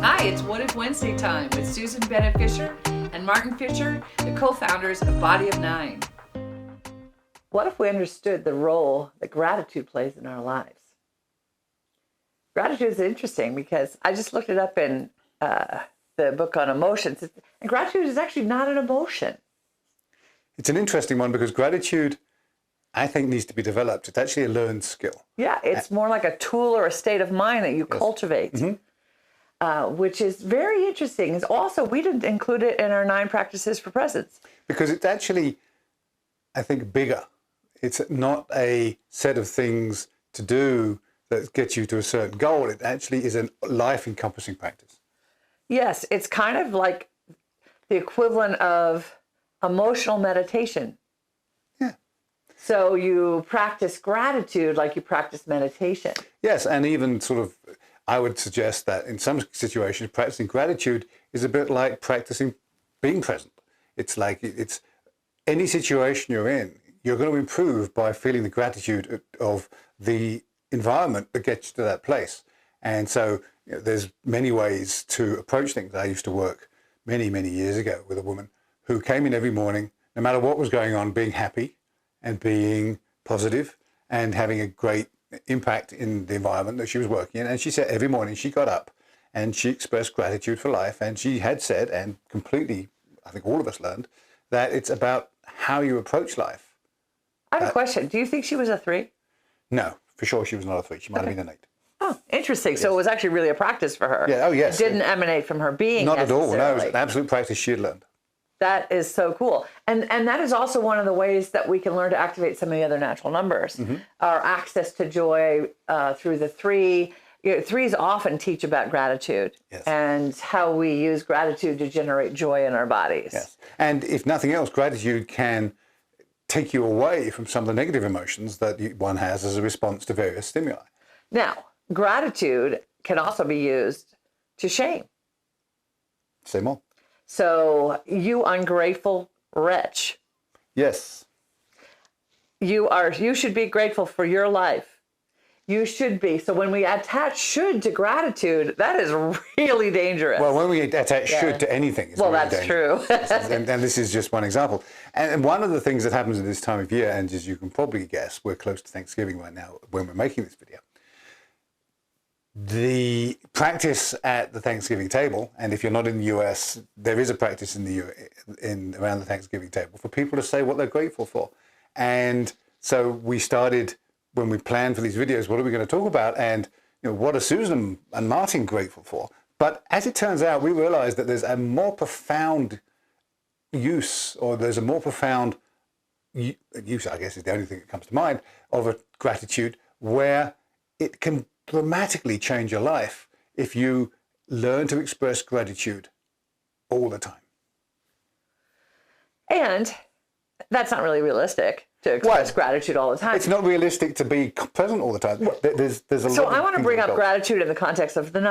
Hi, it's What If Wednesday time with Susan Bennett Fisher and Martin Fisher, the co-founders of Body of Nine. What if we understood the role that gratitude plays in our lives? Gratitude is interesting because I just looked it up in the book on emotions, and gratitude is actually not an emotion. It's an interesting one because gratitude, I think, needs to be developed. It's actually a learned skill. Yeah, it's more like a tool or a state of mind that you cultivate. Which is very interesting. Is also, we didn't include it in our 9 practices for presence. Because it's actually, I think, bigger. It's not a set of things to do that gets you to a certain goal. It actually is a life-encompassing practice. Yes, it's kind of like the equivalent of emotional meditation. Yeah. So you practice gratitude like you practice meditation. Yes, and even sort of, I would suggest that in some situations, practicing gratitude is a bit like practicing being present. It's like it's any situation you're in, you're going to improve by feeling the gratitude of the environment that gets you to that place. And so there's many ways to approach things. I used to work many, many years ago with a woman who came in every morning, no matter what was going on, being happy and being positive and having a great impact in the environment that she was working in. And she said every morning she got up and she expressed gratitude for life. And she had said, and completely, I think all of us learned, that it's about how you approach life. I have a question. Do you think she was a 3? No, for sure she was not a 3. She might have been an 8. Oh, interesting. Yes. So it was actually really a practice for her. Yeah. Oh, yes. It didn't emanate from her being Not at all. No, it was necessarily. an absolute practice she had learned. That is so cool. And that is also one of the ways that we can learn to activate some of the other natural numbers. Our access to joy through the 3. Threes often teach about gratitude and how we use gratitude to generate joy in our bodies. Yes. And if nothing else, gratitude can take you away from some of the negative emotions that one has as a response to various stimuli. Now, gratitude can also be used to shame. Say more. So, you ungrateful wretch. Yes. You should be grateful for your life. You should be. So when we attach should to gratitude, that is really dangerous. Well, when we attach should to anything, it's really that's dangerous. true. and this is just one example. And one of the things that happens at this time of year, and as you can probably guess, we're close to Thanksgiving right now when we're making this video. The practice at the Thanksgiving table, and if you're not in the US, there is a practice around the Thanksgiving table for people to say what they're grateful for. And so we started, when we planned for these videos, what are we going to talk about? And what are Susan and Martin grateful for? But as it turns out, we realized that there's a more profound use, or there's a more profound use, I guess is the only thing that comes to mind, of a gratitude where it can dramatically change your life if you learn to express gratitude all the time. And that's not really realistic to express gratitude all the time. It's not realistic to be present all the time. There's a lot. So I want to bring up gratitude in the context of the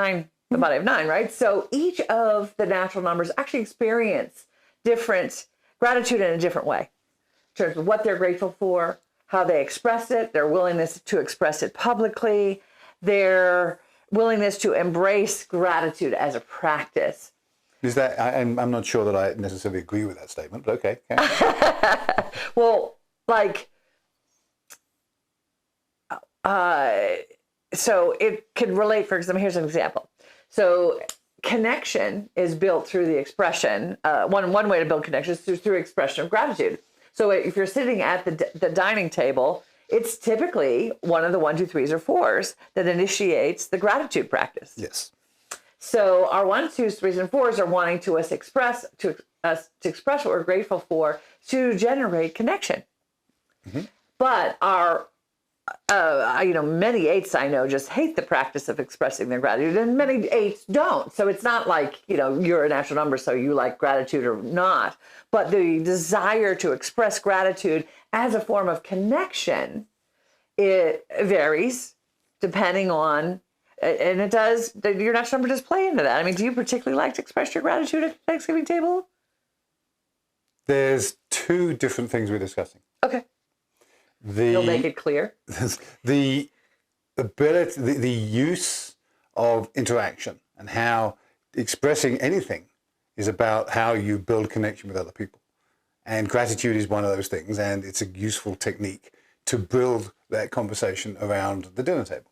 body of 9, right? So each of the natural numbers actually experience different gratitude in a different way in terms of what they're grateful for, how they express it, their willingness to express it publicly, their willingness to embrace gratitude as a practice. Is that, I'm not sure that I necessarily agree with that statement, but okay. Well, so it could relate, for example, here's an example. So connection is built through the expression. One way to build connection is through expression of gratitude. So if you're sitting at the dining table, it's typically one of the 1, 2, 3s, or 4s that initiates the gratitude practice. Yes. So our 1, 2s, 3s, and 4s are wanting to express what we're grateful for to generate connection. But our many 8s I know just hate the practice of expressing their gratitude, and many 8s don't. So it's not like, you're a natural number, so you like gratitude or not. But the desire to express gratitude as a form of connection, it varies depending on, and it does, your natural number does play into that. I mean, do you particularly like to express your gratitude at the Thanksgiving table? There's 2 different things we're discussing. Okay. You'll make it clear. The ability, the use of interaction and how expressing anything is about how you build connection with other people. And gratitude is one of those things, and it's a useful technique to build that conversation around the dinner table.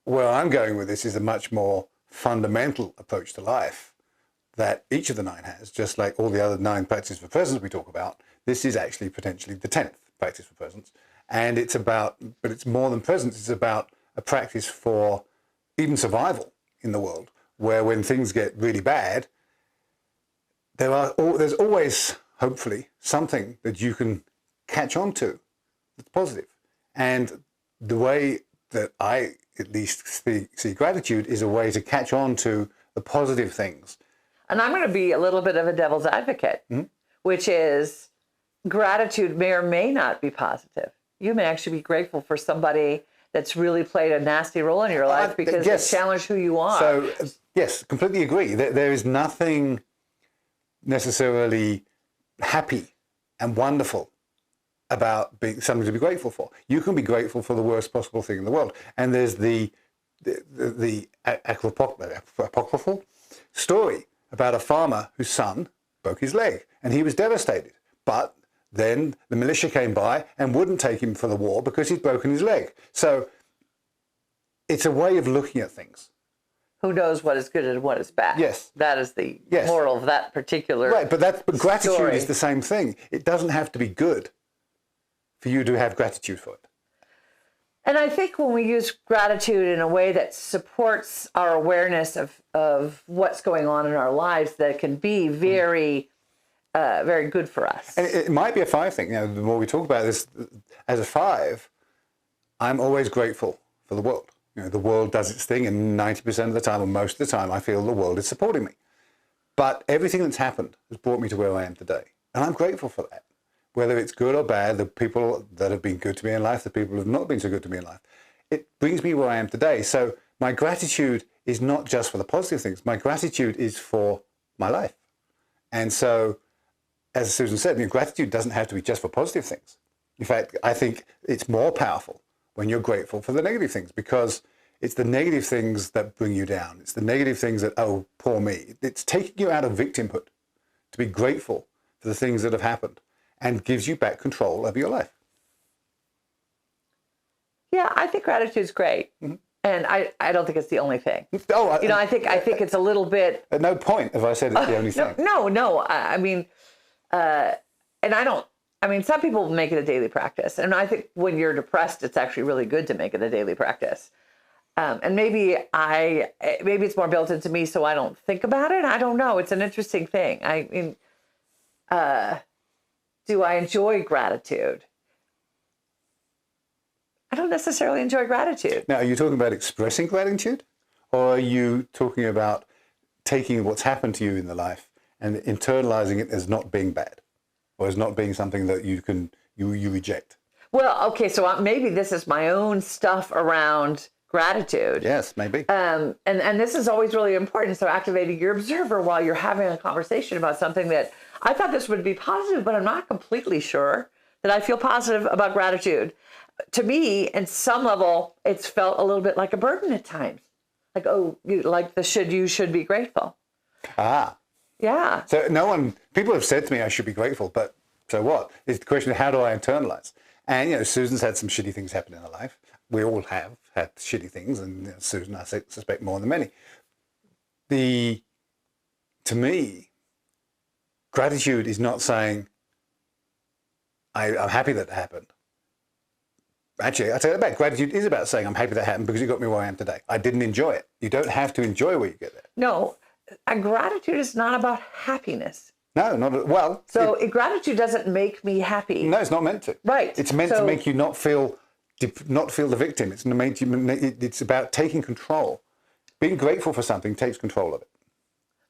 Where I'm going with this is a much more fundamental approach to life that each of the 9 has, just like all the other 9 practices for presence we talk about. This is actually potentially the 10th practice for presence. And it's about, but it's more than presence, it's about a practice for even survival in the world, where when things get really bad, there's always, hopefully, something that you can catch on to that's positive. And the way that I at least see gratitude is a way to catch on to the positive things. And I'm going to be a little bit of a devil's advocate, which is gratitude may or may not be positive. You may actually be grateful for somebody that's really played a nasty role in your life because yes. it challenged who you are. So, yes, completely agree. There is nothing necessarily happy and wonderful about being something to be grateful for. You can be grateful for the worst possible thing in the world. And there's the apocryphal story about a farmer whose son broke his leg, and he was devastated. But then the militia came by and wouldn't take him for the war because he'd broken his leg. So it's a way of looking at things. Who knows what is good and what is bad? Yes. That is the moral of that particular right, but gratitude story. is the same thing. It doesn't have to be good for you to have gratitude for it. And I think when we use gratitude in a way that supports our awareness of what's going on in our lives, that can be very, very good for us. And it might be a 5 thing. You know, the more we talk about this, as a 5, I'm always grateful for the world. You know, the world does its thing, and 90% of the time, or most of the time, I feel the world is supporting me. But everything that's happened has brought me to where I am today. And I'm grateful for that. Whether it's good or bad, the people that have been good to me in life, the people who have not been so good to me in life, it brings me where I am today. So my gratitude is not just for the positive things. My gratitude is for my life. And so, as Susan said, gratitude doesn't have to be just for positive things. In fact, I think it's more powerful when you're grateful for the negative things, because it's the negative things that bring you down. It's the negative things that, oh, poor me. It's taking you out of victimhood to be grateful for the things that have happened, and gives you back control over your life. Yeah, I think gratitude is great. And I don't think it's the only thing. Oh, I think it's a little bit... At no point have I said it's the only thing. No. I mean, and I don't... I mean, some people make it a daily practice. And I think when you're depressed, it's actually really good to make it a daily practice. And maybe it's more built into me, so I don't think about it. I don't know. It's an interesting thing. I mean... do I enjoy gratitude? I don't necessarily enjoy gratitude. Now, are you talking about expressing gratitude? Or are you talking about taking what's happened to you in the life and internalizing it as not being bad? Or as not being something that you reject? Well, okay, so maybe this is my own stuff around gratitude. Yes, maybe. And this is always really important. So activating your observer while you're having a conversation about something that I thought this would be positive, but I'm not completely sure that I feel positive about gratitude. To me, in some level, it's felt a little bit like a burden at times. Like, oh, you should be grateful. Ah. Yeah. So people have said to me I should be grateful, but so what? It's the question of how do I internalize? And, Susan's had some shitty things happen in her life. We all have had shitty things, and Susan, I suspect, more than many. To me, gratitude is not saying, I'm happy that happened. Actually, I take that back. Gratitude is about saying, I'm happy that happened because it got me where I am today. I didn't enjoy it. You don't have to enjoy where you get there. No, gratitude is not about happiness. No, not well. So gratitude doesn't make me happy. No, it's not meant to. Right. It's meant to make you not feel the victim. It's about taking control. Being grateful for something takes control of it.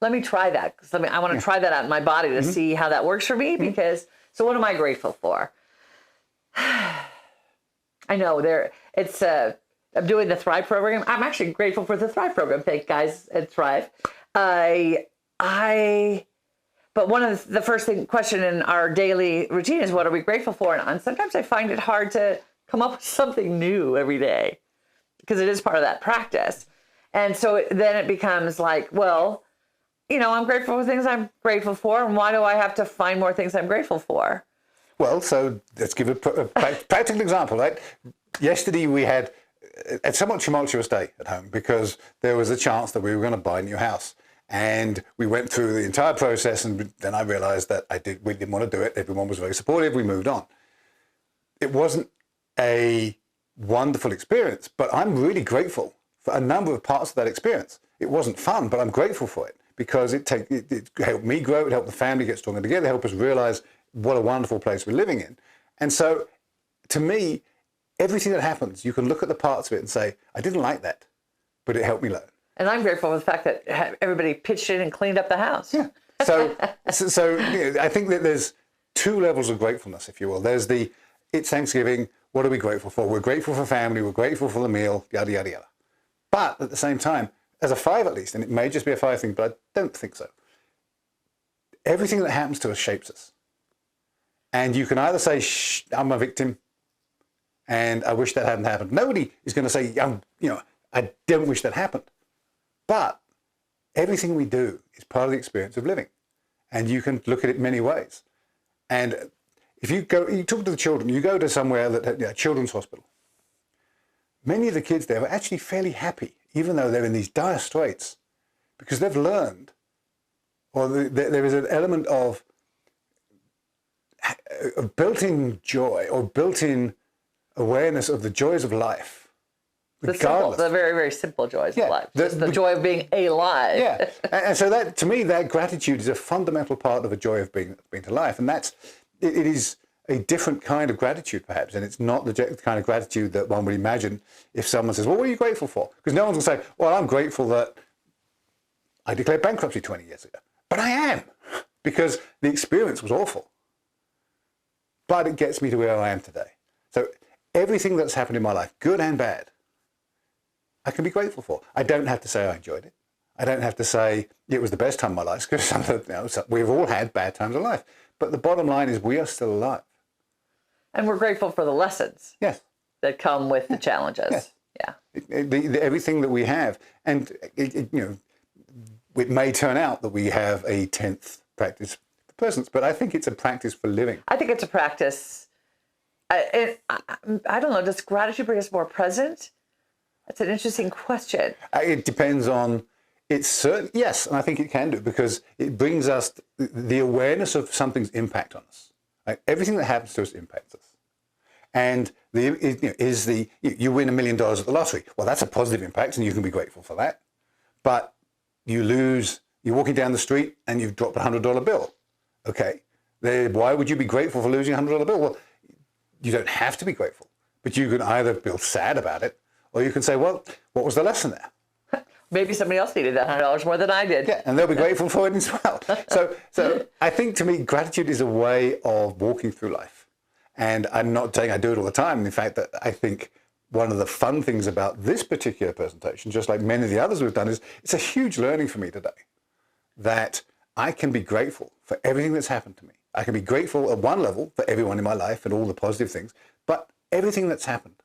Let me try that. Because I want to try that out in my body to see how that works for me. Because, so what am I grateful for? I know I'm doing the Thrive program. I'm actually grateful for the Thrive program. Thank guys at Thrive. But one of the first question in our daily routine is, what are we grateful for? And sometimes I find it hard to come up with something new every day because it is part of that practice. And so then it becomes like, well, I'm grateful for things I'm grateful for. And why do I have to find more things I'm grateful for? Well, so let's give a practical example, right? Yesterday we had a somewhat tumultuous day at home because there was a chance that we were going to buy a new house. And we went through the entire process, and then I realized that we didn't want to do it. Everyone was very supportive. We moved on. It wasn't a wonderful experience, but I'm really grateful for a number of parts of that experience. It wasn't fun, but I'm grateful for it because it helped me grow, it helped the family get stronger together, helped us realize what a wonderful place we're living in. And so, to me, everything that happens, you can look at the parts of it and say, I didn't like that, but it helped me learn. And I'm grateful for the fact that everybody pitched in and cleaned up the house. Yeah. So I think that there's two levels of gratefulness, if you will. There's it's Thanksgiving. What are we grateful for? We're grateful for family. We're grateful for the meal, yada, yada, yada. But at the same time, as a 5 at least, and it may just be a 5 thing, but I don't think so. Everything that happens to us shapes us. And you can either say, shh, I'm a victim, and I wish that hadn't happened. Nobody is going to say, I don't wish that happened. But everything we do is part of the experience of living. And you can look at it many ways. And if you talk to the children, you go to somewhere that, children's hospital. Many of the kids there are actually fairly happy, even though they're in these dire straits, because they've learned, or there is an element of built-in joy or built-in awareness of the joys of life. The very, very simple joys of life. The joy of being alive. Yeah. And so that, to me, that gratitude is a fundamental part of the joy of being to life. And it is a different kind of gratitude, perhaps. And it's not the kind of gratitude that one would imagine if someone says, well, what are you grateful for? Because no one's going to say, well, I'm grateful that I declared bankruptcy 20 years ago. But I am, because the experience was awful. But it gets me to where I am today. So everything that's happened in my life, good and bad, I can be grateful for. I don't have to say I enjoyed it. I don't have to say it was the best time of my life, because we've all had bad times in life. But the bottom line is we are still alive. And we're grateful for the lessons. Yes. That come with the challenges. Yes. Yeah. Everything that we have. And, it may turn out that we have a 10th practice for presence, but I think it's a practice for living. I think it's a practice. I don't know, does gratitude bring us more present? That's an interesting question. It depends on, it's certain, yes, and I think it can do, because it brings us the awareness of something's impact on us. Right? Everything that happens to us impacts us. And you win $1 million at the lottery. Well, that's a positive impact, and you can be grateful for that. But you're walking down the street and you've dropped a $100 bill. Okay, why would you be grateful for losing a $100 bill? Well, you don't have to be grateful, but you can either feel sad about it, or you can say, well, what was the lesson there? Maybe somebody else needed that $100 more than I did. Yeah, and they'll be grateful for it as well. So I think, to me, gratitude is a way of walking through life. And I'm not saying I do it all the time. In fact, that I think one of the fun things about this particular presentation, just like many of the others we've done, is it's a huge learning for me today that I can be grateful for everything that's happened to me. I can be grateful at one level for everyone in my life and all the positive things, but everything that's happened,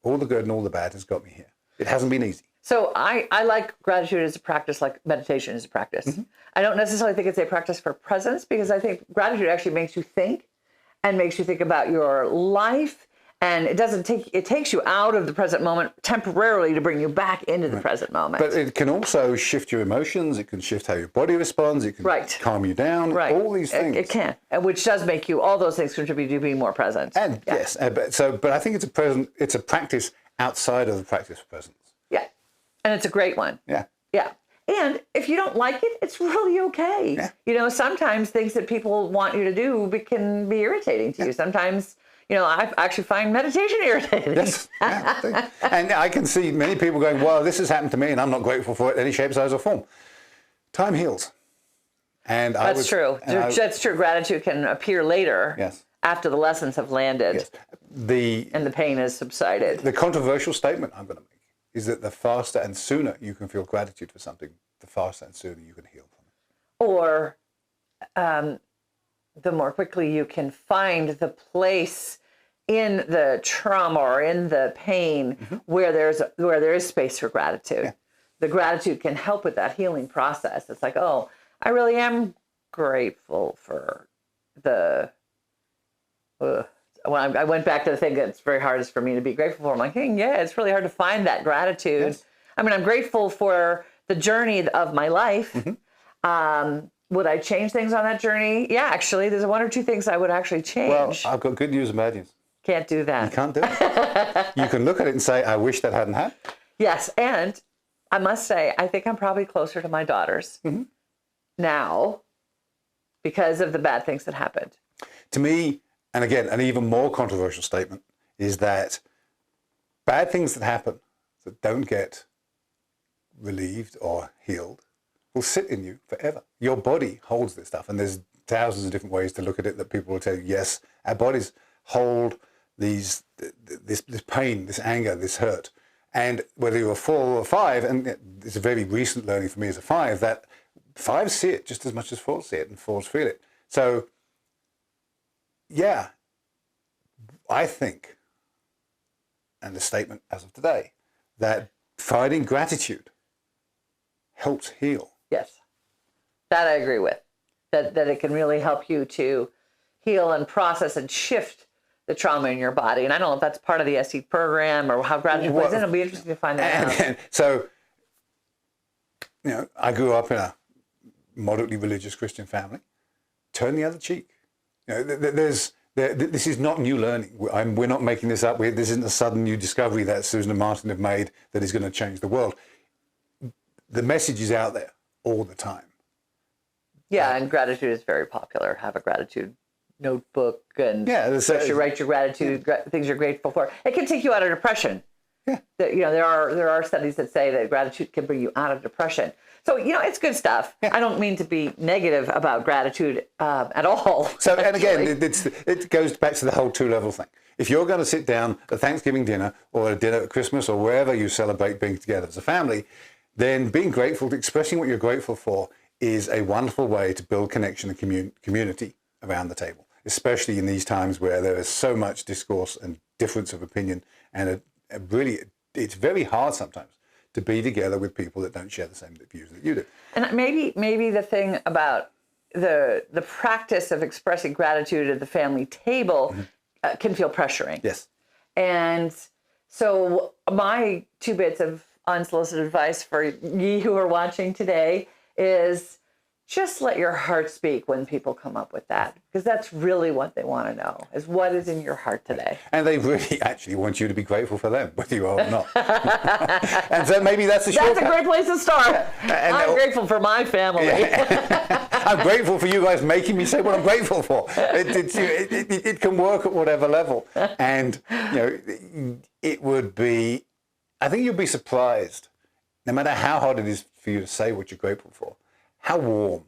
all the good and all the bad, has got me here. It hasn't been easy. So I like gratitude as a practice, like meditation as a practice. Mm-hmm. I don't necessarily think it's a practice for presence, because I think gratitude actually makes you think and makes you think about your life. And it takes you out of the present moment temporarily to bring you back into the present moment. But it can also shift your emotions. It can shift how your body responds. It can calm you down. All these things. It can, which does make you, all those things contribute to being more present. And yes, but I think it's a practice outside of the practice of presence. Yeah, and it's a great one. Yeah. Yeah. And if you don't like it, it's really okay. Yeah. Sometimes things that people want you to do can be irritating to you. Sometimes, I actually find meditation irritating. Yes. Yeah. And I can see many people going, well, this has happened to me and I'm not grateful for it in any shape, size or form. Time heals. And That's true. That's true. Gratitude can appear later. Yes. After the lessons have landed. Yes. And the pain has subsided. The controversial statement I'm going to make is that the faster and sooner you can feel gratitude for something, the faster and sooner you can heal from it. Or the more quickly you can find the place in the trauma or in the pain where there is space for gratitude. the gratitude can help with that healing process. It's like, oh, I really am grateful for the, when I went back to the thing that's very hardest for me to be grateful for. I'm like, hey, yeah, it's really hard to find that gratitude. Yes. I mean, I'm grateful for the journey of my life. Would I change things on that journey? Yeah, actually, there's one or two things I would actually change. Well, I've got good news and bad news. Can't do that. You can't do it. You can look at it and say, I wish that hadn't happened. Yes, and I must say, I think I'm probably closer to my daughters now because of the bad things that happened. To me, and again, an even more controversial statement is that bad things that happen that don't get relieved or healed will sit in you forever. Your body holds this stuff, and there's thousands of different ways to look at it that people will tell you, yes, our bodies hold this pain, this anger, this hurt. And whether you're a 4 or a 5, and it's a very recent learning for me as a 5, that 5s see it just as much as 4s see it, and 4s feel it. So, yeah, I think, and the statement as of today, that finding gratitude helps heal. Yes, that I agree with. That it can really help you to heal and process and shift the trauma in your body. And I don't know if that's part of the SE program or how gratitude plays in. It'll be interesting to find that out. So, I grew up in a moderately religious Christian family. Turn the other cheek. This is not new learning. We're not making this up. This isn't a sudden new discovery that Susan and Martin have made that is going to change the world. The message is out there all the time. Yeah, and gratitude is very popular. Have a gratitude notebook and you write your gratitude, things you're grateful for. It can take you out of depression. Yeah. There are studies that say that gratitude can bring you out of depression. So, it's good stuff. Yeah. I don't mean to be negative about gratitude at all. So, and again, it goes back to the whole 2-level thing. If you're going to sit down at Thanksgiving dinner or a dinner at Christmas or wherever you celebrate being together as a family, then being grateful, expressing what you're grateful for is a wonderful way to build connection and community around the table, especially in these times where there is so much discourse and difference of opinion. And it's very hard sometimes to be together with people that don't share the same views that you do. And maybe the thing about the practice of expressing gratitude at the family table can feel pressuring. Yes. And so my 2 bits of unsolicited advice for ye who are watching today is just let your heart speak when people come up with that, because that's really what they want to know, is what is in your heart today. And they really actually want you to be grateful for them, whether you are or not. And so maybe that's a shortcut. That's a great place to start. Yeah. I'm grateful for my family. Yeah. I'm grateful for you guys making me say what I'm grateful for. It can work at whatever level. And, it would be, I think you'll be surprised, no matter how hard it is for you to say what you're grateful for, how warm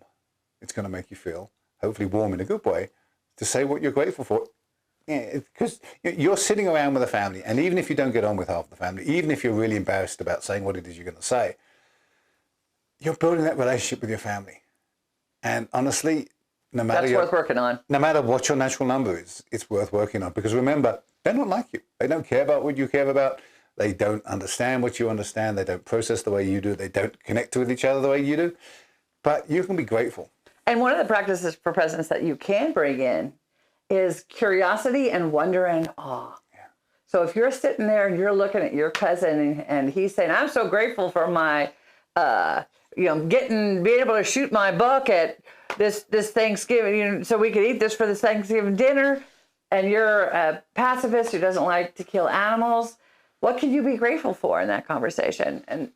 it's going to make you feel, hopefully warm in a good way, to say what you're grateful for. Because you're sitting around with a family, and even if you don't get on with half the family, even if you're really embarrassed about saying what it is you're going to say, you're building that relationship with your family. And honestly, that's worth working on. No matter what your natural number is, it's worth working on. Because remember, they're not like you. They don't care about what you care about. They don't understand what you understand. They don't process the way you do. They don't connect with each other the way you do. But you can be grateful. And one of the practices for presence that you can bring in is curiosity and wonder and awe. Yeah. So if you're sitting there and you're looking at your cousin and he's saying, I'm so grateful for my, being able to shoot my buck at this Thanksgiving, so we could eat this for this Thanksgiving dinner, and you're a pacifist who doesn't like to kill animals, what can you be grateful for in that conversation? And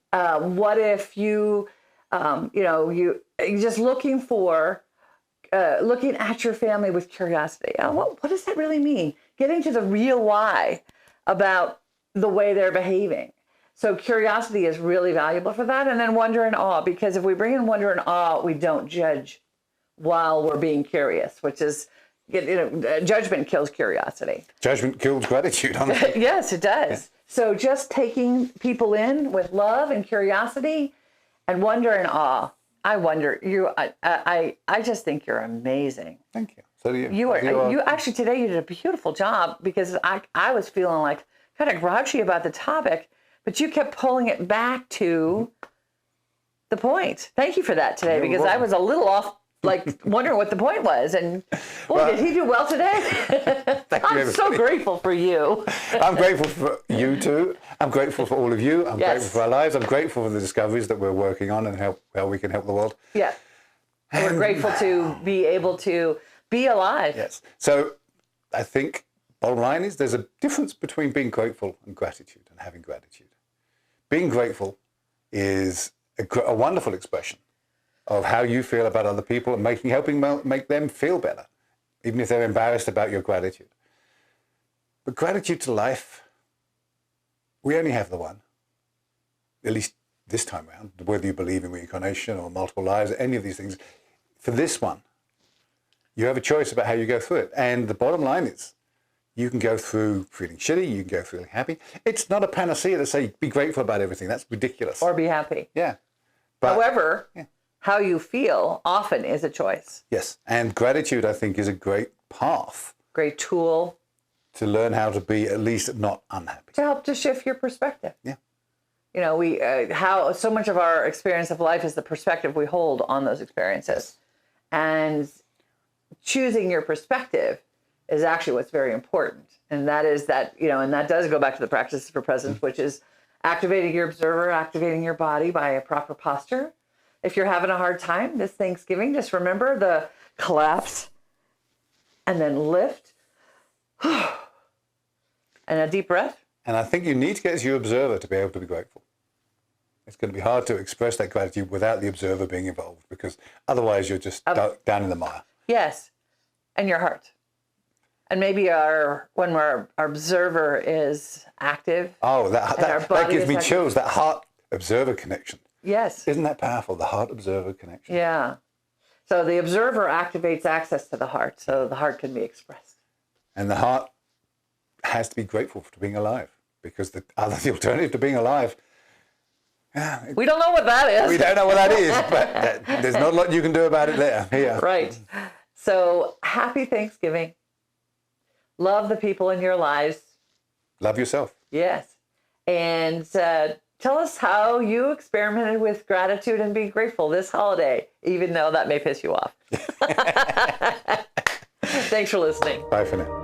what if you're just looking at your family with curiosity. What does that really mean? Getting to the real why about the way they're behaving. So curiosity is really valuable for that. And then wonder and awe, because if we bring in wonder and awe, we don't judge while we're being curious, which is, judgment kills curiosity. Judgment kills gratitude, honestly. Yes, it does. Yeah. So just taking people in with love and curiosity and wonder and awe. I just think you're amazing. Thank you. So do you. You actually, today you did a beautiful job, because I was feeling like kind of grouchy about the topic, but you kept pulling it back to the point. Thank you for that today, You're because I welcome. was a little off, like wondering what the point was. And boy, Well, did he do well today? Thank you, I'm so everybody. grateful for you. I'm grateful for you too. I'm grateful for all of you. I'm Yes. grateful for our lives. I'm grateful for the discoveries that we're working on and how we can help the world. Yeah. We're grateful to be able to be alive. Yes. So I think bottom line is there's a difference between being grateful and gratitude and having gratitude. Being grateful is a wonderful expression of how you feel about other people and helping make them feel better, even if they're embarrassed about your gratitude. But gratitude to life, we only have the one, at least this time around, whether you believe in reincarnation or multiple lives, any of these things. For this one, you have a choice about how you go through it. And the bottom line is, you can go through feeling shitty, you can go through feeling happy. It's not a panacea to say, be grateful about everything. That's ridiculous. Or be happy. Yeah. But, However, how you feel often is a choice. yes. And gratitude, I think, is a great path Great tool to learn how to be at least not unhappy. to help to shift your perspective. Yeah. You know, how so much of our experience of life is the perspective we hold on those experiences. And choosing your perspective is actually what's very important. And that is that, you know, and that does go back to the practice for presence, which is activating your observer, activating your body by a proper posture. If you're having a hard time this Thanksgiving, just remember the collapse and then lift and a deep breath. And I think you need to get as your observer to be able to be grateful. It's going to be hard to express that gratitude without the observer being involved, because otherwise you're just down in the mire. Yes. And your heart. And maybe when our observer is active. Oh, that gives me active. chills, that heart-observer connection. Yes. Isn't that powerful, the heart-observer connection? Yeah. So the observer activates access to the heart, so the heart can be expressed. And the heart has to be grateful for being alive, because the alternative to being alive, We don't know what that is. we don't know what that is, but there's not a lot you can do about it there. Here. Right. So happy Thanksgiving. Love the people in your lives. Love yourself. Yes. And tell us how you experimented with gratitude and being grateful this holiday, even though that may piss you off. Thanks for listening. Bye for now.